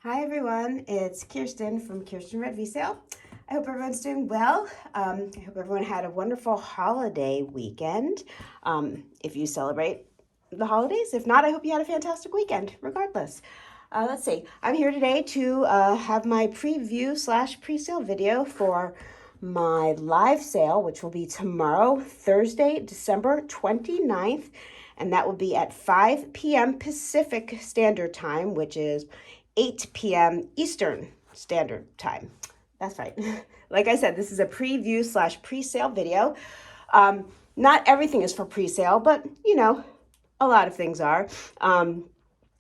Hi everyone, it's Kirsten from Kierstenred56. I hope everyone's doing well. I hope everyone had a wonderful holiday weekend. If you celebrate the holidays, if not, I hope you had a fantastic weekend, regardless. Let's see, I'm here today to have my preview / pre-sale video for my live sale, which will be tomorrow, Thursday, December 29th, and that will be at 5 p.m. Pacific Standard Time, which is 8 p.m. Eastern Standard Time. That's right. Like I said, this is a preview / pre-sale video. Not everything is for pre-sale, but you know, a lot of things are.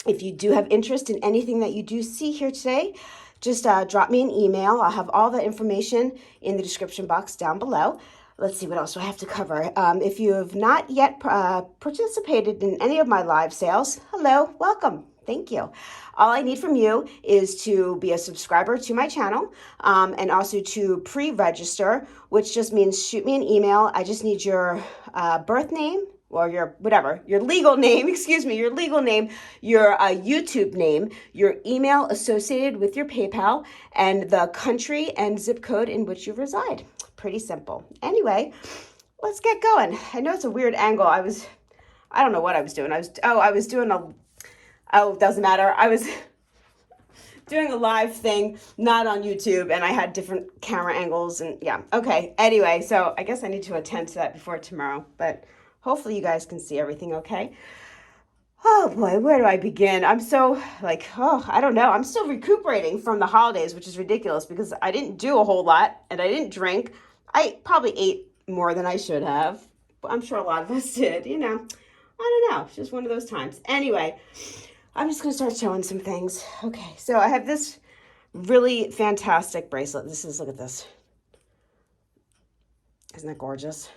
If you do have interest in anything that you do see here today, just drop me an email. I'll have all the information in the description box down below. Let's see, what else do I have to cover? If you have not yet participated in any of my live sales, hello, welcome. Thank you. All I need from you is to be a subscriber to my channel and also to pre-register, which just means shoot me an email. I just need your birth name, or your whatever, your legal name, your legal name, your YouTube name, your email associated with your PayPal, and the country and zip code in which you reside. Pretty simple. Anyway, let's get going. I know it's a weird angle. I don't know what I was doing. Doesn't matter. I was doing a live thing, not on YouTube, and I had different camera angles and yeah. Okay, anyway, so I guess I need to attend to that before tomorrow, but hopefully you guys can see everything okay. Oh boy, where do I begin? I'm so I don't know. I'm still recuperating from the holidays, which is ridiculous because I didn't do a whole lot and I didn't drink. I probably ate more than I should have. But I'm sure a lot of us did, I don't know. It's just one of those times. Anyway, I'm just going to start showing some things. Okay, so I have this really fantastic bracelet. Look at this. Isn't that gorgeous?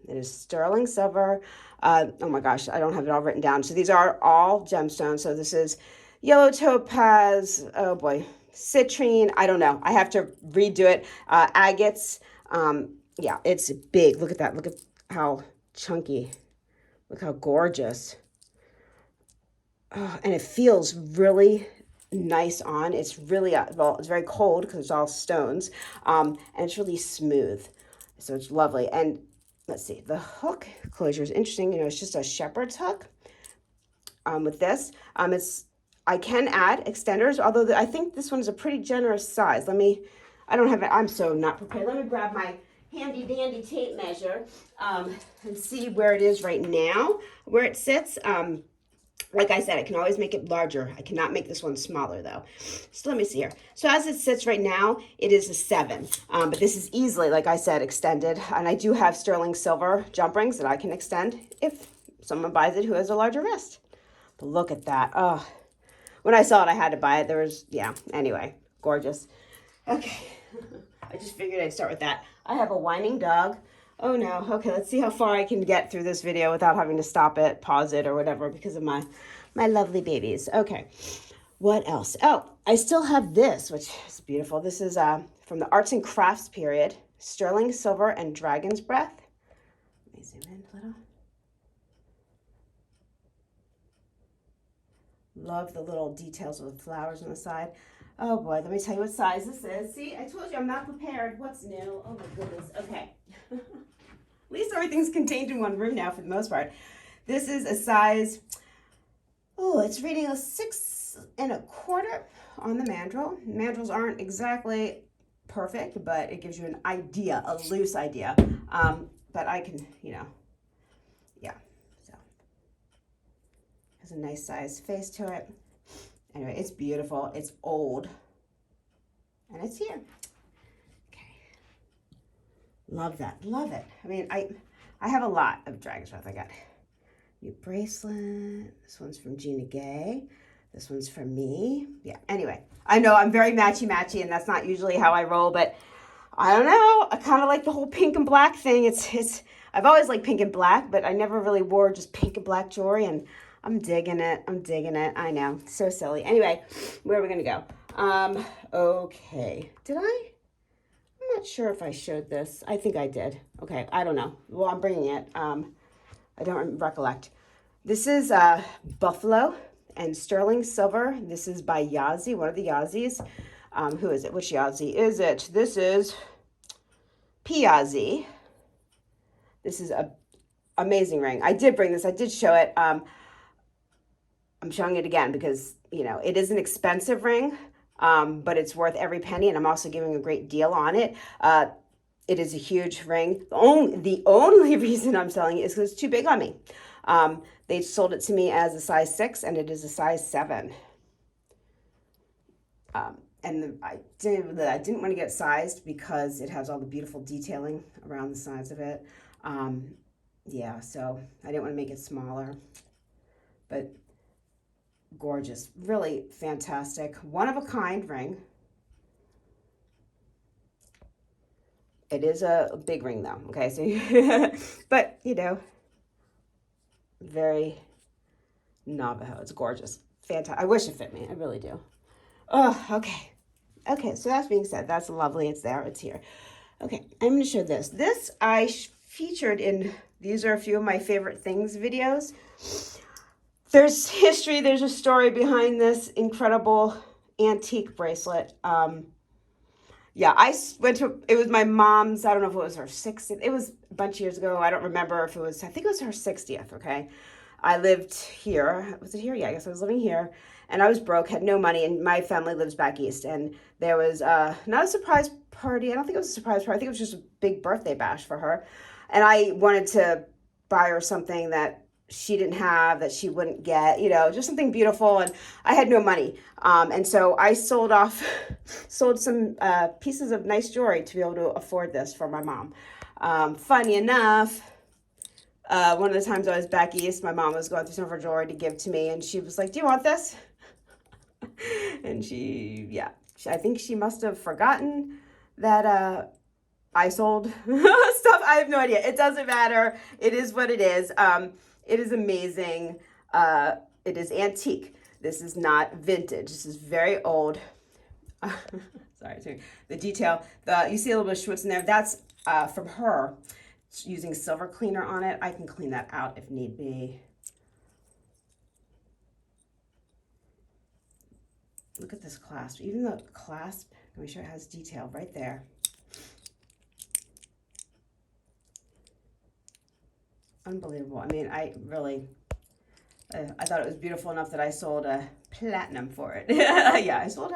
It is sterling silver. Oh my gosh, I don't have it all written down. So these are all gemstones. So this is yellow topaz, oh boy, citrine, I don't know. I have to redo it. Agates, yeah, it's big. Look at that. Look at how chunky. Look how gorgeous. Oh, and it feels really nice on. It's really, well, it's very cold because it's all stones. And it's really smooth. So it's lovely. And let's see, the hook closure is interesting. It's just a shepherd's hook. With this, I can add extenders, although I think this one's a pretty generous size. I don't have it, I'm so not prepared. Let me grab my handy dandy tape measure and see where it is right now, where it sits. Like I said, I can always make it larger. I cannot make this one smaller though. So let me see here. So as it sits right now, it is a 7. But this is easily, like I said, extended. And I do have sterling silver jump rings that I can extend if someone buys it who has a larger wrist. But look at that. Oh, when I saw it, I had to buy it. Yeah, anyway, gorgeous. Okay, I just figured I'd start with that. I have a whining dog. Oh no, okay, let's see how far I can get through this video without having to stop it, pause it, or whatever because of my lovely babies. Okay, what else? Oh, I still have this, which is beautiful. This is from the arts and crafts period, sterling silver and dragon's breath. Let me zoom in a little. Love the little details of the flowers on the side. Oh boy, let me tell you what size this is. See, I told you I'm not prepared. What's new? Oh my goodness. Okay. At least everything's contained in one room now for the most part. This is a size, it's reading a 6 1/4 on the mandrel. Mandrels aren't exactly perfect, but it gives you an idea, a loose idea. But I can, yeah. So has a nice size face to it. Anyway, it's beautiful. It's old. And it's here. Okay. Love that. Love it. I mean, I have a lot of dragon's breath. I got new bracelet. This one's from Gina Gay. This one's from me. Yeah. Anyway, I know I'm very matchy-matchy, and that's not usually how I roll, but I don't know. I kind of like the whole pink and black thing. I've always liked pink and black, but I never really wore just pink and black jewelry, and I'm digging it. I'm digging it. I know. So silly. Anyway, where are we going to go? Okay. Did I? I'm not sure if I showed this. I think I did. Okay. I don't know. Well, I'm bringing it. I don't recollect. This is buffalo and sterling silver. This is by Yazzie, one of the Yazzies. Who is it? Which Yazzie is it? This is Yazzie. This is a amazing ring. I did bring this. I did show it. I'm showing it again because, you know, it is an expensive ring, but it's worth every penny, and I'm also giving a great deal on it. It is a huge ring. The only reason I'm selling it is because it's too big on me. They sold it to me as a size 6, and it is a size 7. And I didn't want to get sized because it has all the beautiful detailing around the sides of it. Yeah, so I didn't want to make it smaller, but gorgeous, really fantastic, one of a kind ring. It is a big ring though, okay, so, but you know, very Navajo. It's gorgeous, fantastic. I wish it fit me, I really do. Oh, okay. Okay, so that's being said, that's lovely. It's there, it's here. Okay, I'm going to show this. This I featured in These Are a Few of My Favorite Things videos. There's history, there's a story behind this incredible antique bracelet. Yeah, I went to, it was my mom's, I don't know if it was her 60th, it was a bunch of years ago. I don't remember if it was, I think it was her 60th, okay? I lived here. Was it here? Yeah, I guess I was living here. And I was broke, had no money, and my family lives back east. And there was not a surprise party. I don't think it was a surprise party. I think it was just a big birthday bash for her. And I wanted to buy her something that she didn't have, that she wouldn't get, you know, just something beautiful. And I had no money. And so I sold some pieces of nice jewelry to be able to afford this for my mom. Funny enough, one of the times I was back east, my mom was going through some of her jewelry to give to me, and she was like, "Do you want this?" And I think she must have forgotten that I sold stuff. I have no idea. It doesn't matter. It is what it is. It is amazing. It is antique. This is not vintage. This is very old. Sorry, the detail. You see a little bit of schmutz in there. That's from her. Using silver cleaner on it. I can clean that out if need be. Look at this clasp. Even the clasp, let me show you, it has detail right there. Unbelievable. I mean, I thought it was beautiful enough that I sold a platinum for it. Yeah, I sold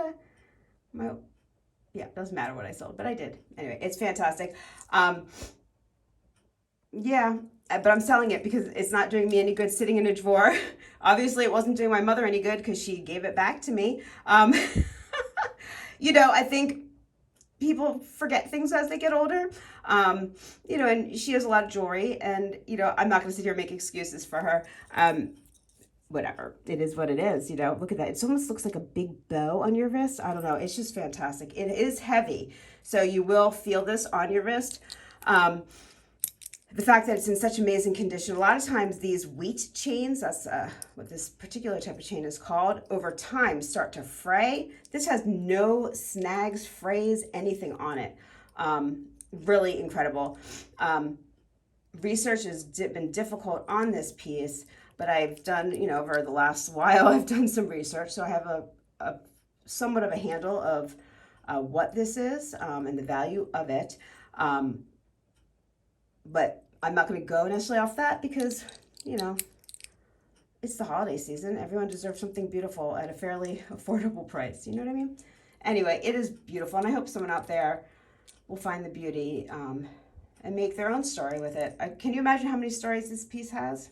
it doesn't matter what I sold, but I did. Anyway, it's fantastic. Yeah, but I'm selling it because it's not doing me any good sitting in a drawer. Obviously, it wasn't doing my mother any good because she gave it back to me. You know, I think people forget things as they get older. You know, and she has a lot of jewelry, and, you know, I'm not going to sit here and make excuses for her. Whatever. It is what it is, you know. Look at that. It almost looks like a big bow on your wrist. I don't know. It's just fantastic. It is heavy, so you will feel this on your wrist. The fact that it's in such amazing condition, a lot of times these wheat chains, that's what this particular type of chain is called, over time start to fray. This has no snags, frays, anything on it. Really incredible. Research has been difficult on this piece, but I've done, you know, over the last while, I've done some research, so I have a somewhat of a handle of what this is and the value of it. But I'm not going to go necessarily off that because, you know, it's the holiday season. Everyone deserves something beautiful at a fairly affordable price. You know what I mean? Anyway, it is beautiful, and I hope someone out there will find the beauty and make their own story with it. Can you imagine how many stories this piece has?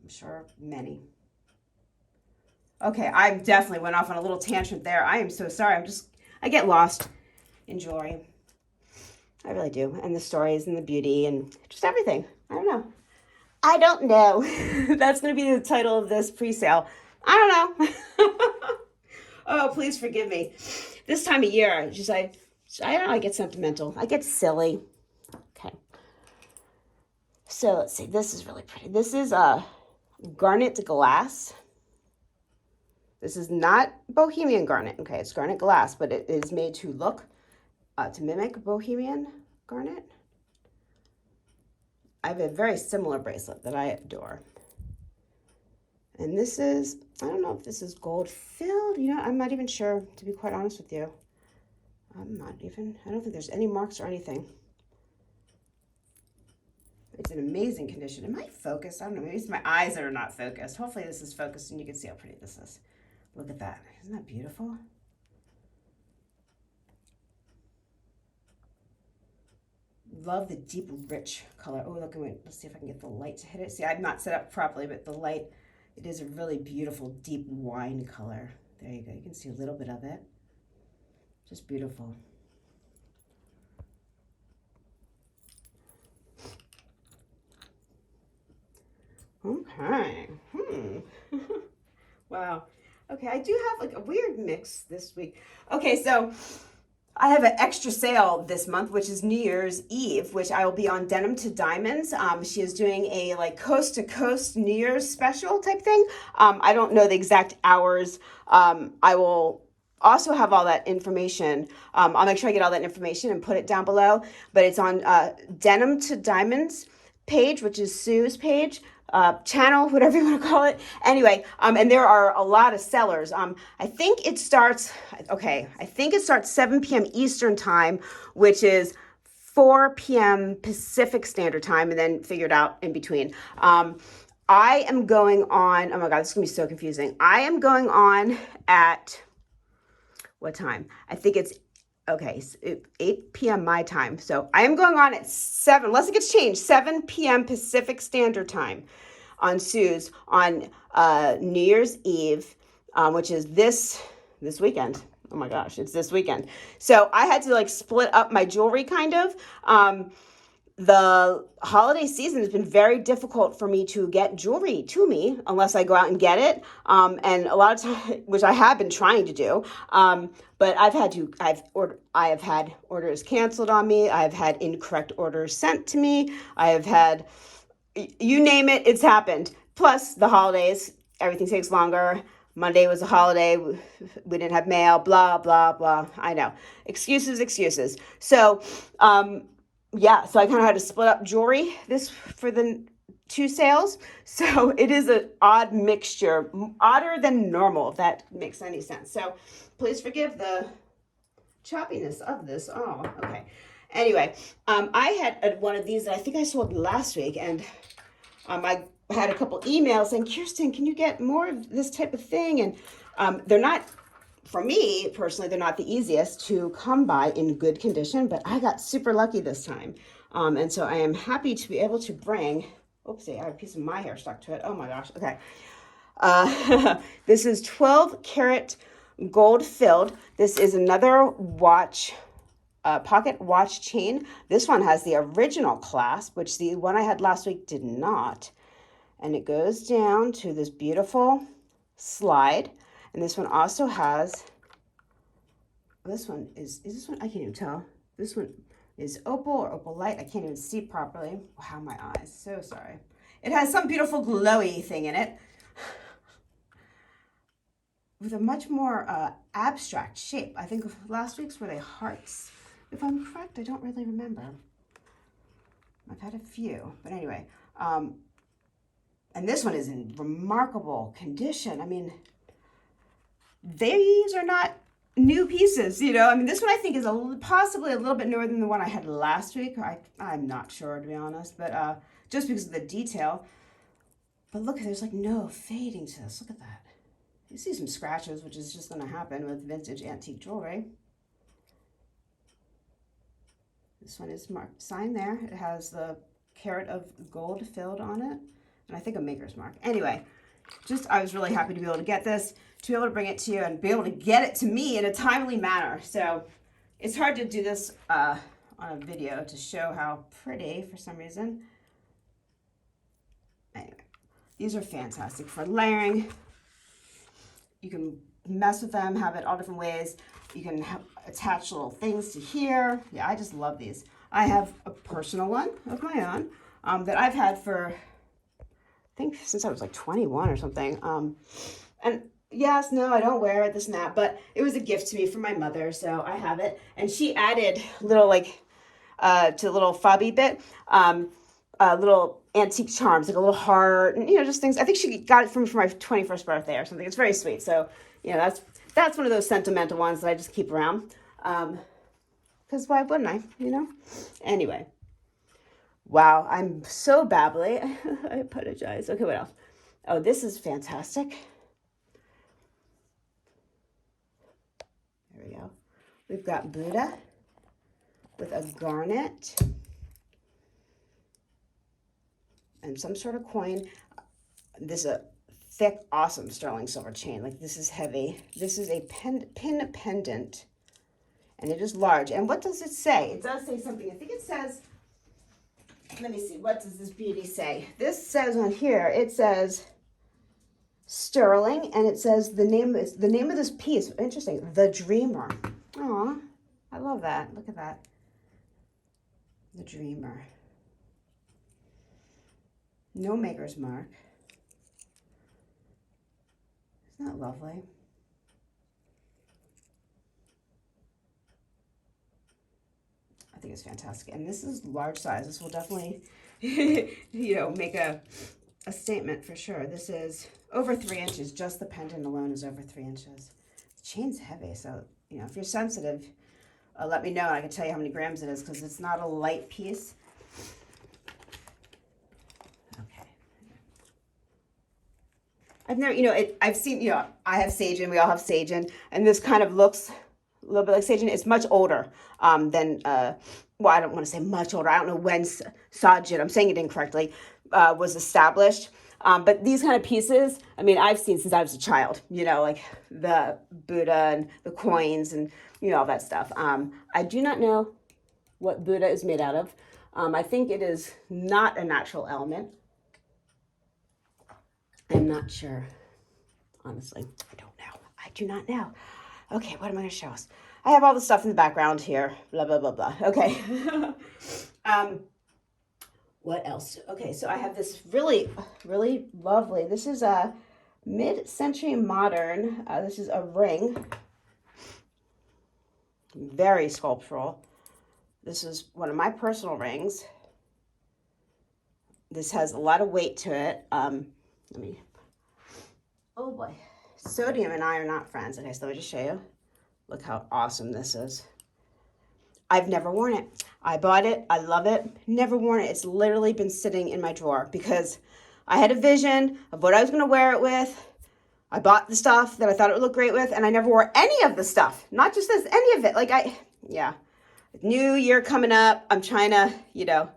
I'm sure many. Okay, I definitely went off on a little tangent there. I am so sorry. I get lost in jewelry. I really do. And the stories and the beauty and just everything. I don't know. I don't know. That's going to be the title of this pre-sale. I don't know. Oh, please forgive me. This time of year, I don't know, I get sentimental. I get silly. Okay. So let's see. This is really pretty. This is garnet glass. This is not Bohemian garnet. Okay, it's garnet glass, but it is made to look to mimic Bohemian garnet. I have a very similar bracelet that I adore. And this is, I don't know if this is gold filled. You know, I'm not even sure, to be quite honest with you. I don't think there's any marks or anything. It's in amazing condition. Am I focused? I don't know, maybe it's my eyes that are not focused. Hopefully this is focused and you can see how pretty this is. Look at that. Isn't that beautiful? Love the deep, rich color. Oh, look, let's see if I can get the light to hit it. See, I'm not set up properly, but the light, it is a really beautiful, deep wine color. There you go. You can see a little bit of it. Just beautiful. Okay. Wow. Okay, I do have like a weird mix this week. Okay, so I have an extra sale this month, which is New Year's Eve, which I will be on Denim to Diamonds. She is doing a like coast to coast New Year's special type thing. I don't know the exact hours. I will also have all that information. I'll make sure I get all that information and put it down below. But it's on Denim to Diamonds page, which is Sue's page. Channel, whatever you want to call it. Anyway, and there are a lot of sellers. I think it starts 7 p.m. Eastern time, which is 4 p.m. Pacific Standard Time, and then figured out in between. I am going on, oh my God, this is going to be so confusing. I am going on at, what time? I think it's, okay, 8 p.m. my time. So I am going on at 7, unless it gets changed, 7 p.m. Pacific Standard Time on Sue's on New Year's Eve, which is this weekend. Oh my gosh, it's this weekend. So I had to like split up my jewelry kind of. The holiday season has been very difficult for me to get jewelry to me unless I go out and get it. And a lot of times, which I have been trying to do, but I have had orders canceled on me. I've had incorrect orders sent to me. I have had, you name it, it's happened. Plus the holidays, everything takes longer. Monday was a holiday. We didn't have mail, blah, blah, blah. I know. Excuses. So, yeah, so I kind of had to split up jewelry for the 2 sales. So it is an odd mixture, odder than normal, if that makes any sense. So please forgive the choppiness of this. Oh, okay. Anyway, I had one of these that I think I sold last week, and I had a couple emails saying, Kirsten, can you get more of this type of thing? And they're not, for me personally, they're not the easiest to come by in good condition, but I got super lucky this time. And so I am happy to be able to bring, oopsie, I have a piece of my hair stuck to it. Oh my gosh, okay. This is 12 karat gold filled. This is another watch, pocket watch chain. This one has the original clasp, which the one I had last week did not. And it goes down to this beautiful slide. And this one also has, this one is this one? I can't even tell. This one is opal or opal light. I can't even see properly. Wow, my eyes, so sorry. It has some beautiful glowy thing in it with a much more abstract shape. I think last week's were they hearts. If I'm correct, I don't really remember. I've had a few, but anyway. And this one is in remarkable condition. I mean, these are not new pieces, you know. I mean, this one I think is possibly a little bit newer than the one I had last week. I'm not sure, to be honest, but just because of the detail. But look, there's like no fading to this. Look at that. You see some scratches, which is just going to happen with vintage antique jewelry. This one is marked, signed there. It has the carat of gold filled on it, and I think a maker's mark. Anyway, I was really happy to be able to get this, to be able to bring it to you and be able to get it to me in a timely manner. So it's hard to do this on a video to show how pretty for some reason. Anyway, these are fantastic for layering. You can mess with them, have it all different ways. You can attach little things to here. Yeah, I just love these. I have a personal one of my own that I've had for, I think, since I was like 21 or something. And yes, no, I don't wear it, this and that, but it was a gift to me from my mother, so I have it. And she added little, like, to the little fobby bit, little antique charms, like a little heart, and, you know, just things. I think she got it for me for my 21st birthday or something. It's very sweet. So, you know, that's one of those sentimental ones that I just keep around. Because why wouldn't I, you know? Anyway. Wow, I'm so babbly. I apologize. Okay, what else? Oh, this is fantastic. There we go. We've got Buddha with a garnet and some sort of coin. This is a thick, awesome sterling silver chain. Like, this is heavy. This is a pin pendant, and it is large. And what does it say? It does say something. I think it says, let me see, what does this beauty say? This says on here, it says sterling, and it says the name of this piece. Interesting. The Dreamer. Aw, I love that. Look at that. The Dreamer. No maker's mark. Isn't that lovely? I think it's fantastic. And this is large size. This will definitely, you know, make a statement for sure. This is over 3 inches. Just the pendant alone is over 3 inches. The chain's heavy, so, you know, if you're sensitive, let me know. I can tell you how many grams it is, because it's not a light piece. Okay. I've never, you know, I've seen, you know, I have sage-in. We all have sage-in, and this kind of looks a little bit like sage-in. It's much older than, well, I don't want to say much older. I don't know when Sajin, I'm saying it incorrectly, was established. But these kind of pieces, I mean, I've seen since I was a child, you know, like the Buddha and the coins and, you know, all that stuff. I do not know what Buddha is made out of. I think it is not a natural element. I'm not sure. Honestly, I don't know. I do not know. Okay, what am I going to show us? I have all the stuff in the background here. Blah, blah, blah, blah. Okay. What else? Okay, so I have this really, really lovely. This is a mid-century modern. This is a ring. Very sculptural. This is one of my personal rings. This has a lot of weight to it. Oh boy. Sodium and I are not friends. Okay, so let me just show you. Look how awesome this is. I've never worn it. I bought it. I love it. Never worn it. It's literally been sitting in my drawer because I had a vision of what I was going to wear it with. I bought the stuff that I thought it would look great with, and I never wore any of the stuff. Not just this, any of it. Like, yeah. New year coming up. I'm trying to, you know,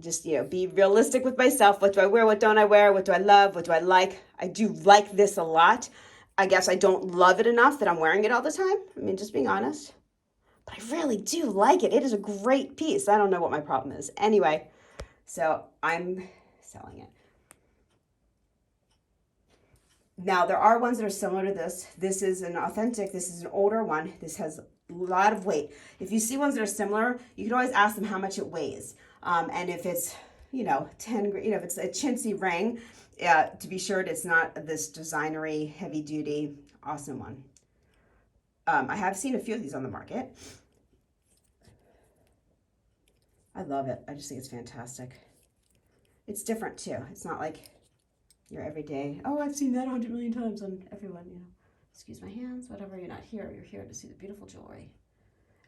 just, you know, be realistic with myself. What do I wear? What don't I wear? What do I love? What do I like? I do like this a lot. I guess I don't love it enough that I'm wearing it all the time. I mean, just being honest. But I really do like it. It is a great piece. I don't know what my problem is. Anyway, so I'm selling it. Now, there are ones that are similar to this. This is an authentic. This is an older one. This has a lot of weight. If you see ones that are similar, you can always ask them how much it weighs. And if it's, you know, 10, you know, if it's a chintzy ring, to be sure it's not this designery, heavy duty, awesome one. I have seen a few of these on the market. I love it. I just think it's fantastic. It's different too. It's not like your everyday, oh, I've seen that 100 million times on everyone, you know. Excuse my hands, whatever, you're not here. You're here to see the beautiful jewelry.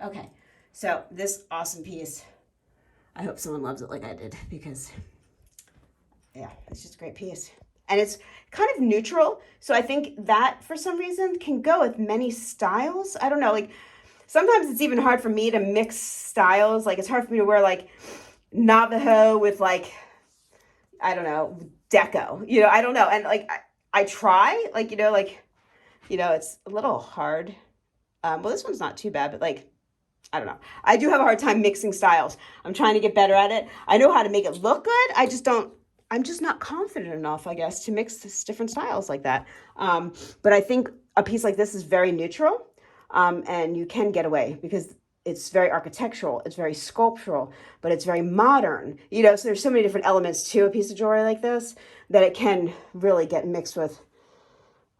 Okay, so this awesome piece, I hope someone loves it like I did because, yeah, it's just a great piece. And it's kind of neutral. So I think that for some reason can go with many styles. I don't know, like sometimes it's even hard for me to mix styles. Like it's hard for me to wear like Navajo with like, I don't know, deco, you know, I don't know. And like, I try like, you know, it's a little hard. Well, this one's not too bad, but like, I don't know. I do have a hard time mixing styles. I'm trying to get better at it. I know how to make it look good. I'm just not confident enough, I guess, to mix different styles like that. But I think a piece like this is very neutral, and you can get away because it's very architectural, it's very sculptural, but it's very modern. You know, so there's so many different elements to a piece of jewelry like this that it can really get mixed with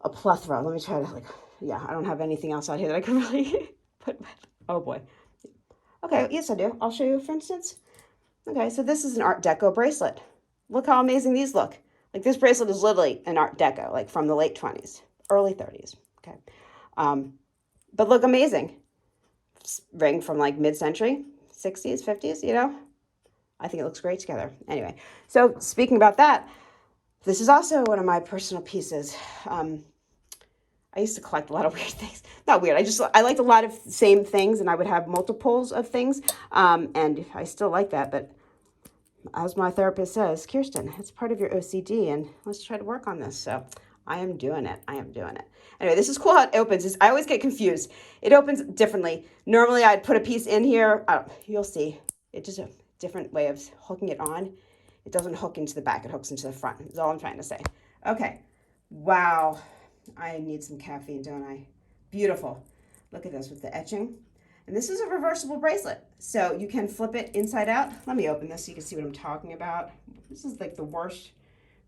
a plethora. Let me try to yeah, I don't have anything else out here that I can really put with. Oh boy. Okay, yes I do. I'll show you, for instance. Okay, so this is an Art Deco bracelet. Look how amazing these look. Like this bracelet is literally an Art Deco, like from the late 20s, early 30s. Okay, but look amazing. Ring from like mid-century, 60s, 50s, you know? I think it looks great together. Anyway, so speaking about that, this is also one of my personal pieces. I used to collect a lot of weird things. Not weird. I liked a lot of same things, and I would have multiples of things. And I still like that. But as my therapist says, Kirsten, it's part of your OCD, and let's try to work on this. So I am doing it. I am doing it. Anyway, this is cool how it opens. I always get confused. It opens differently. Normally, I'd put a piece in here. You'll see. It's just a different way of hooking it on. It doesn't hook into the back. It hooks into the front. That's all I'm trying to say. Okay. Wow. I need some caffeine, don't I? Beautiful. Look at this with the etching. And this is a reversible bracelet. So you can flip it inside out. Let me open this so you can see what I'm talking about. This is like the worst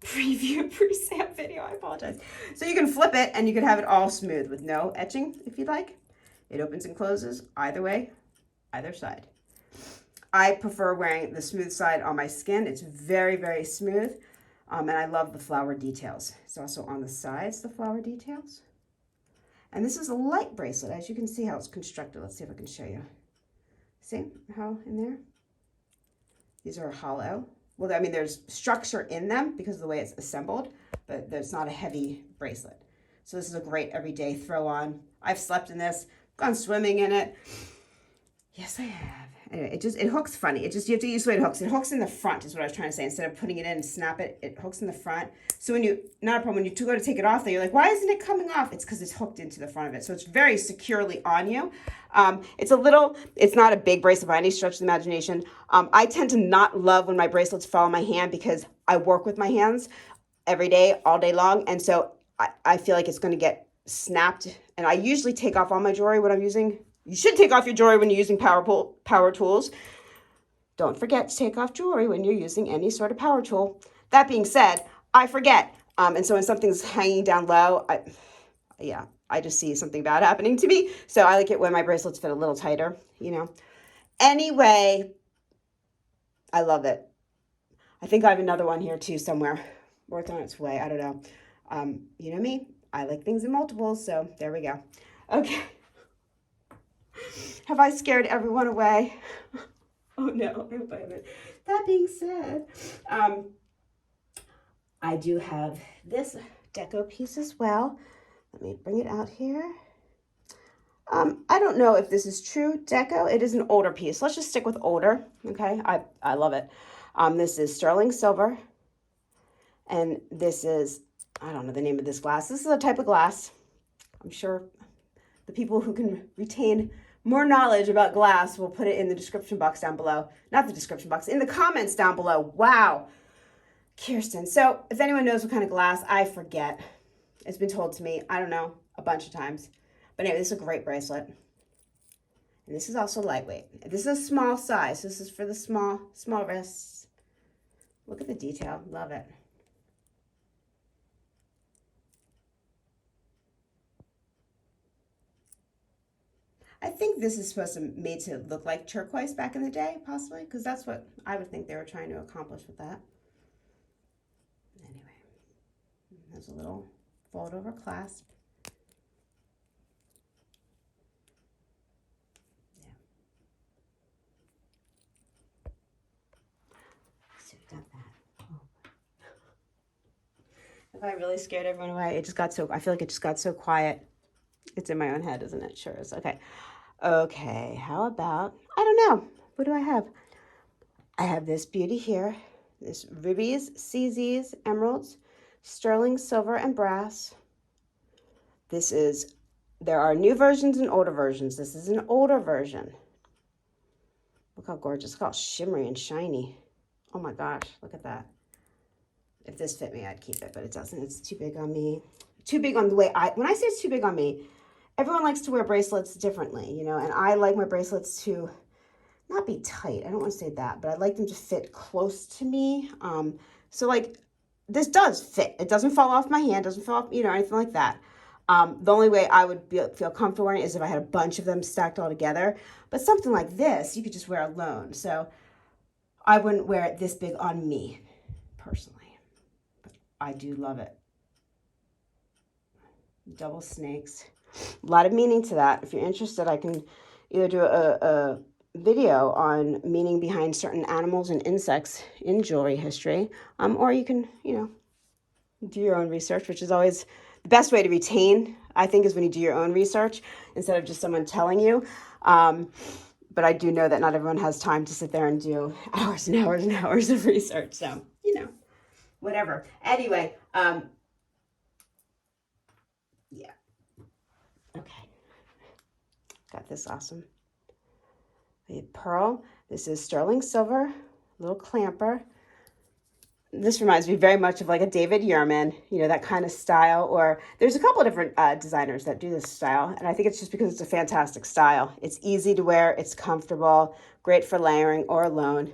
preview pre-sale video. I apologize. So you can flip it and you can have it all smooth with no etching if you'd like. It opens and closes either way, either side. I prefer wearing the smooth side on my skin. It's very, very smooth. And I love the flower details. It's also on the sides, the flower details. And this is a light bracelet, as you can see how it's constructed. Let's see if I can show you. See how in there? These are hollow. Well, I mean, there's structure in them because of the way it's assembled, but there's not a heavy bracelet. So this is a great everyday throw on. I've slept in this, gone swimming in it. Yes, I have. Anyway, it hooks funny. You have to use the way it hooks. It hooks in the front is what I was trying to say. Instead of putting it in and snap it, it hooks in the front. So not a problem, when you go to take it off, you're like, why isn't it coming off? It's because it's hooked into the front of it. So it's very securely on you. It's not a big bracelet by any stretch of the imagination. I tend to not love when my bracelets fall in my hand because I work with my hands every day, all day long. And so I feel like it's going to get snapped. And I usually take off all my jewelry when I'm using. You should take off your jewelry when you're using power tools. Don't forget to take off jewelry when you're using any sort of power tool. That being said, I forget. And so when something's hanging down low, I just see something bad happening to me. So I like it when my bracelets fit a little tighter, you know. Anyway, I love it. I think I have another one here too somewhere. Or it's on its way. I don't know. You know me. I like things in multiples. So there we go. Okay. Have I scared everyone away? Oh no, I hope I haven't. That being said, I do have this deco piece as well. Let me bring it out here. I don't know if this is true deco. It is an older piece. Let's just stick with older, okay? I love it. This is sterling silver. And this is, I don't know the name of this glass. This is a type of glass. I'm sure the people who can retain more knowledge about glass, we'll put it in the description box down below. Not the description box, in the comments down below. Wow. Kirsten. So if anyone knows what kind of glass, I forget. It's been told to me, I don't know, a bunch of times. But anyway, this is a great bracelet. And this is also lightweight. This is a small size. This is for the small wrists. Look at the detail. Love it. I think this is supposed to made to look like turquoise back in the day, possibly, because that's what I would think they were trying to accomplish with that. Anyway, there's a little fold over clasp. Yeah. So we got that. Oh. If I really scared everyone away, I feel like it just got so quiet. It's in my own head, isn't it? Sure is. Okay. Okay, how about, I don't know. What do I have? I have this beauty here. This rubies, CZs, emeralds, sterling silver, and brass. There are new versions and older versions. This is an older version. Look how gorgeous. Look how shimmery and shiny. Oh my gosh, look at that. If this fit me, I'd keep it, but it doesn't. It's too big on me. Too big on the way when I say it's too big on me, everyone likes to wear bracelets differently, you know, and I like my bracelets to not be tight. I don't want to say that, but I like them to fit close to me. So like this does fit. It doesn't fall off my hand, doesn't fall off, you know, anything like that. The only way I would feel comfortable wearing it is if I had a bunch of them stacked all together. But something like this, you could just wear alone. So I wouldn't wear it this big on me, personally. But I do love it. Double snakes. A lot of meaning to that. If you're interested, I can either do a video on meaning behind certain animals and insects in jewelry history, or you can, do your own research, which is always the best way to retain, I think, is when you do your own research instead of just someone telling you. But I do know that not everyone has time to sit there and do hours and hours and hours of research. So, whatever. Anyway, yeah. Okay. Got this awesome. The pearl. This is sterling silver, little clamper. This reminds me very much of like a David Yurman, that kind of style. Or there's a couple of different designers that do this style. And I think it's just because it's a fantastic style. It's easy to wear. It's comfortable. Great for layering or alone.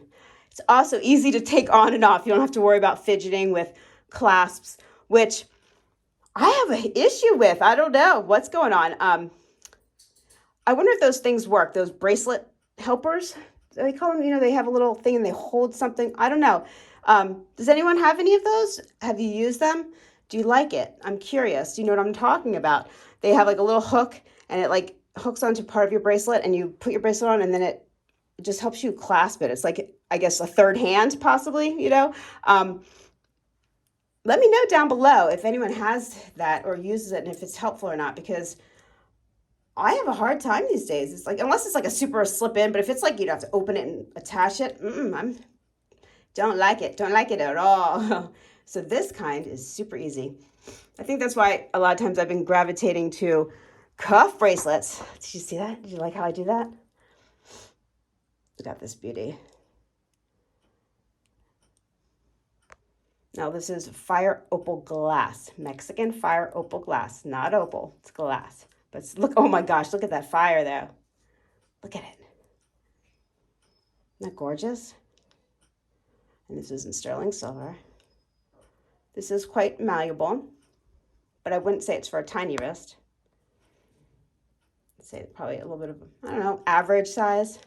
It's also easy to take on and off. You don't have to worry about fidgeting with clasps, which I have an issue with. I don't know what's going on. I wonder if those things work. Those bracelet helpers, they call them, they have a little thing and they hold something. I don't know. Does anyone have any of those? Have you used them? Do you like it? I'm curious. Do you know what I'm talking about? They have like a little hook and it like hooks onto part of your bracelet and you put your bracelet on and then it just helps you clasp it. It's like, I guess, a third hand possibly, Let me know down below if anyone has that or uses it and if it's helpful or not, because I have a hard time these days. It's like, unless it's like a super slip in, but if it's like you'd have to open it and attach it, don't like it. Don't like it at all. So this kind is super easy. I think that's why a lot of times I've been gravitating to cuff bracelets. Did you see that? Did you like how I do that? Look at this beauty. Now this is fire opal glass, Mexican fire opal glass, not opal, it's glass. But look, oh my gosh, look at that fire there. Look at it. Isn't that gorgeous? And this is in sterling silver. This is quite malleable, but I wouldn't say it's for a tiny wrist. I'd say probably a little bit of, I don't know, average size.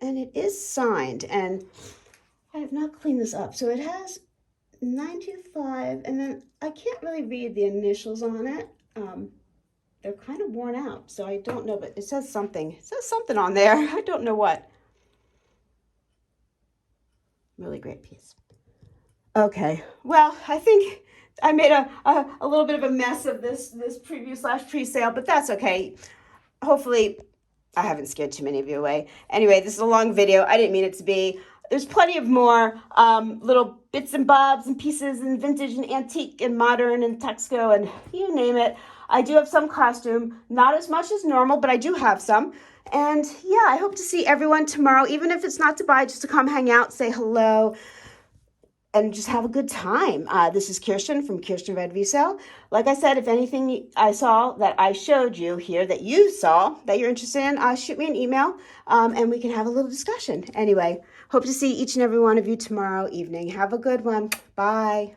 And it is signed, and I have not cleaned this up. So it has 925, and then I can't really read the initials on it. They're kind of worn out, so I don't know, but it says something. It says something on there. I don't know what. Really great piece. Okay, well, I think I made a little bit of a mess of this preview / pre-sale, but that's okay. Hopefully I haven't scared too many of you away. Anyway, this is a long video. I didn't mean it to be. There's plenty of more little bits and bobs and pieces and vintage and antique and modern and Texaco and you name it. I do have some costume, not as much as normal, but I do have some. And yeah, I hope to see everyone tomorrow, even if it's not to buy, just to come hang out, say hello, and just have a good time. This is Kirsten from Kierstenred Resale. Like I said, if anything I saw that I showed you here that you saw that you're interested in, shoot me an email and we can have a little discussion. Anyway, hope to see each and every one of you tomorrow evening. Have a good one. Bye.